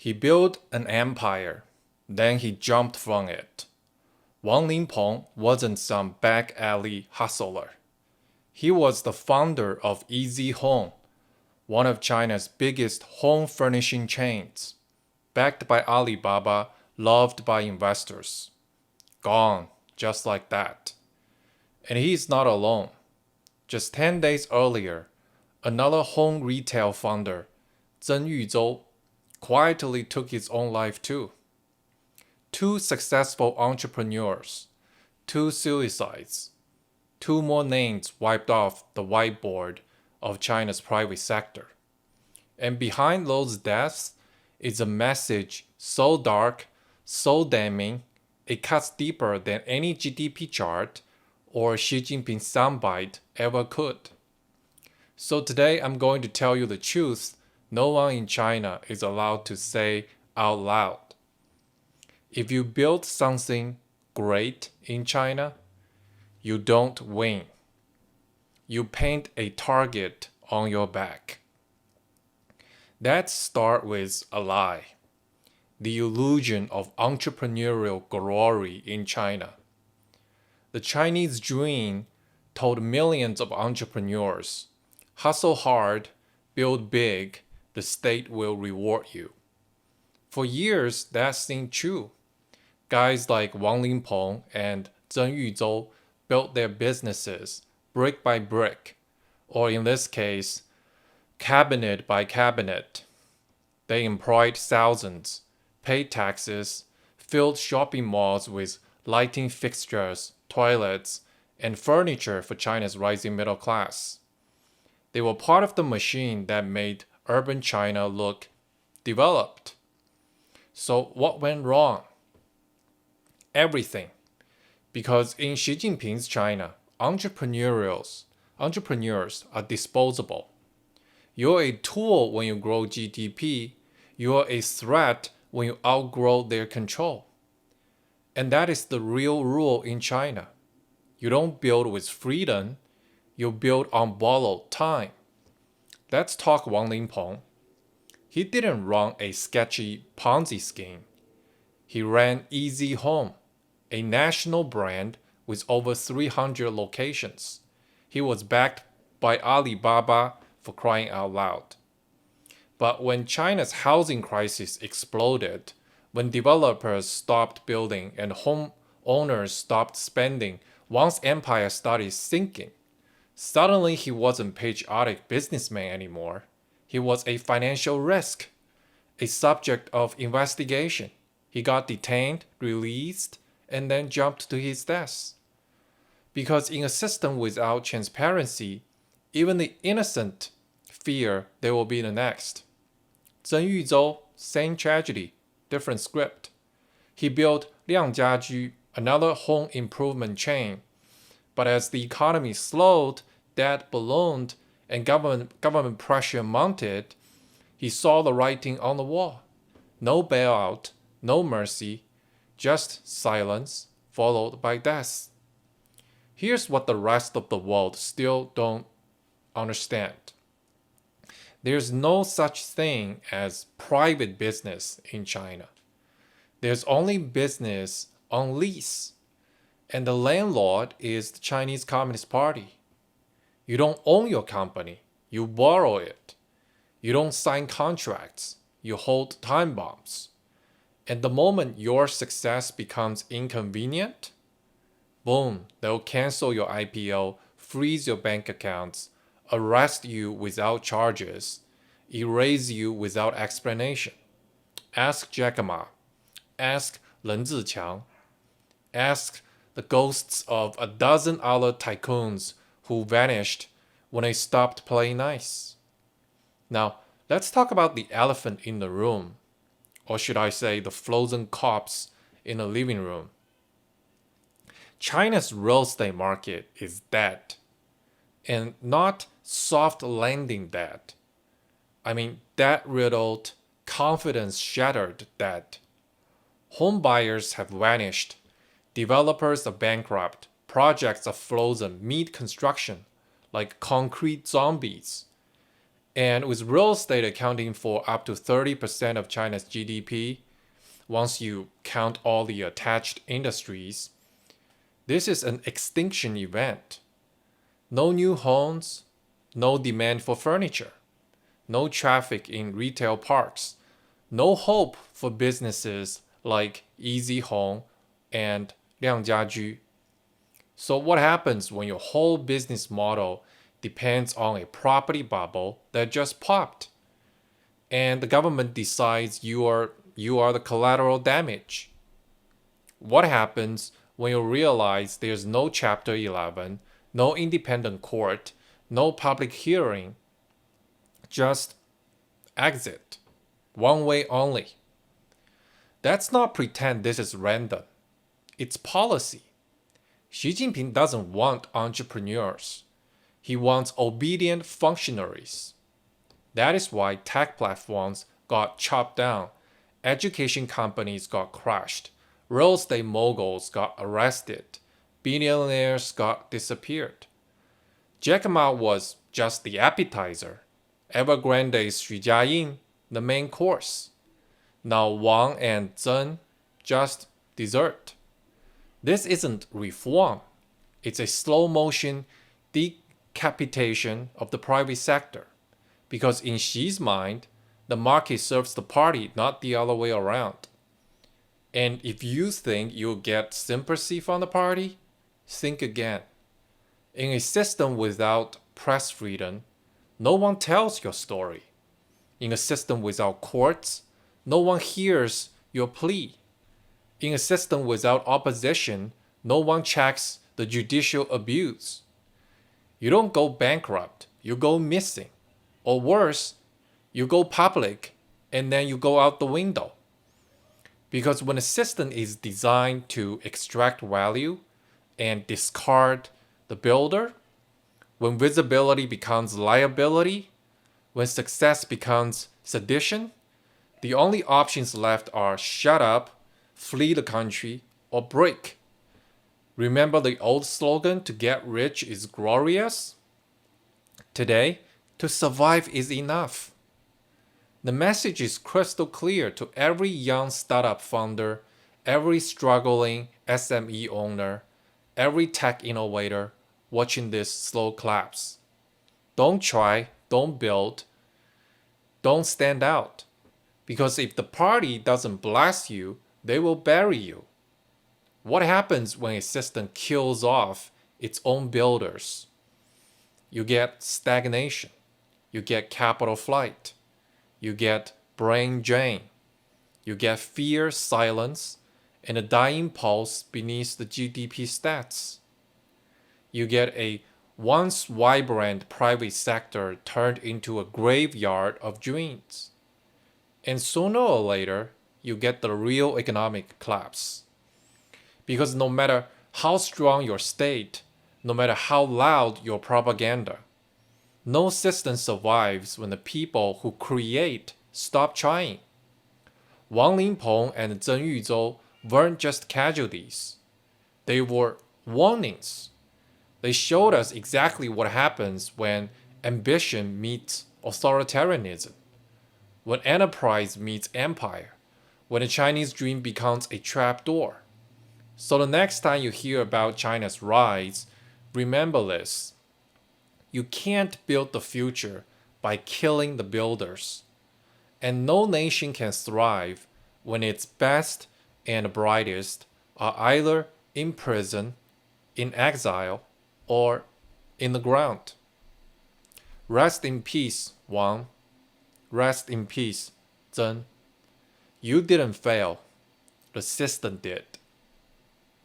He built an empire, then he jumped from it. Wang Linpeng wasn't some back alley hustler. He was the founder of Easyhome, one of China's biggest home furnishing chains, backed by Alibaba, loved by investors. Gone, just like that. And he's not alone. Just 10 days earlier, another home retail founder, Zeng Yuzhou, quietly took his own life too. Two successful entrepreneurs, two suicides, two more names wiped off the whiteboard of China's private sector. And behind those deaths is a message so dark, so damning, it cuts deeper than any GDP chart or Xi Jinping soundbite ever could. So today I'm going to tell you the truth no one in China is allowed to say out loud. If you build something great in China, you don't win. You paint a target on your back. Let's start with a lie. The illusion of entrepreneurial glory in China. The Chinese dream told millions of entrepreneurs, hustle hard, build big, the state will reward you. For years, that seemed true. Guys like Wang Linpeng and Zeng Yuzhou built their businesses brick by brick, or in this case, cabinet by cabinet. They employed thousands, paid taxes, filled shopping malls with lighting fixtures, toilets, and furniture for China's rising middle class. They were part of the machine that made urban China look developed. So what went wrong? Everything. Because in Xi Jinping's China, entrepreneurs are disposable. You're a tool when you grow GDP. You're a threat when you outgrow their control. And that is the real rule in China. You don't build with freedom, you build on borrowed time. Let's talk Wang Linpeng. He didn't run a sketchy Ponzi scheme. He ran Easyhome, a national brand with over 300 locations. He was backed by Alibaba, for crying out loud. But when China's housing crisis exploded, when developers stopped building and homeowners stopped spending, Wang's empire started sinking. Suddenly he wasn't a patriotic businessman anymore. He was a financial risk, a subject of investigation. He got detained, released, and then jumped to his death. Because in a system without transparency, even the innocent fear they will be the next. Zeng Yuzhou, same tragedy, different script. He built Jingjuju, another home improvement chain. But as the economy slowed, debt ballooned, and government pressure mounted, he saw the writing on the wall. No bailout, no mercy, just silence followed by death. Here's what the rest of the world still don't understand. There's no such thing as private business in China. There's only business on lease, and the landlord is the Chinese Communist Party. You don't own your company, you borrow it. You don't sign contracts, you hold time bombs. And the moment your success becomes inconvenient, boom, they'll cancel your IPO, freeze your bank accounts, arrest you without charges, erase you without explanation. Ask Jack Ma, ask Ren Ziqiang, ask the ghosts of a dozen other tycoons who vanished when they stopped playing nice. Now, let's talk about the elephant in the room, or should I say the frozen corpse in the living room. China's real estate market is dead, and not soft landing dead. I mean debt-riddled, confidence-shattered debt. Home buyers have vanished, developers are bankrupt, projects are frozen mid-construction like concrete zombies. And with real estate accounting for up to 30% of China's GDP, once you count all the attached industries, this is an extinction event. No new homes, no demand for furniture, no traffic in retail parks, no hope for businesses like Easyhome and Jingjuju. So what happens when your whole business model depends on a property bubble that just popped and the government decides you are the collateral damage? What happens when you realize there's no Chapter 11, no independent court, no public hearing, just exit, one way only? Let's not pretend this is random. It's policy. Xi Jinping doesn't want entrepreneurs. He wants obedient functionaries. That is why tech platforms got chopped down, education companies got crushed, real estate moguls got arrested, billionaires got disappeared. Jack Ma was just the appetizer, Evergrande's Xu Jiayin the main course. Now Wang and Zeng just dessert. This isn't reform. It's a slow motion decapitation of the private sector. Because in Xi's mind, the market serves the party, not the other way around. And if you think you'll get sympathy from the party, think again. In a system without press freedom, no one tells your story. In a system without courts, no one hears your plea. In a system without opposition, no one checks the judicial abuse. You don't go bankrupt, you go missing. Or worse, you go public and then you go out the window. Because when a system is designed to extract value and discard the builder, when visibility becomes liability, when success becomes sedition, the only options left are shut up, flee the country, or break. Remember the old slogan, to get rich is glorious? Today, to survive is enough. The message is crystal clear to every young startup founder, every struggling SME owner, every tech innovator watching this slow collapse. Don't try, don't build, don't stand out. Because if the party doesn't bless you, they will bury you. What happens when a system kills off its own builders? You get stagnation. You get capital flight. You get brain drain. You get fear, silence, and a dying pulse beneath the GDP stats. You get a once vibrant private sector turned into a graveyard of dreams. And sooner or later, you get the real economic collapse. Because no matter how strong your state, no matter how loud your propaganda, no system survives when the people who create stop trying. Wang Linpeng and Zeng Yuzhou weren't just casualties. They were warnings. They showed us exactly what happens when ambition meets authoritarianism, when enterprise meets empire, when a Chinese dream becomes a trapdoor. So the next time you hear about China's rise, remember this. You can't build the future by killing the builders. And no nation can thrive when its best and brightest are either in prison, in exile, or in the ground. Rest in peace, Wang. Rest in peace, Zeng. You didn't fail. The system did.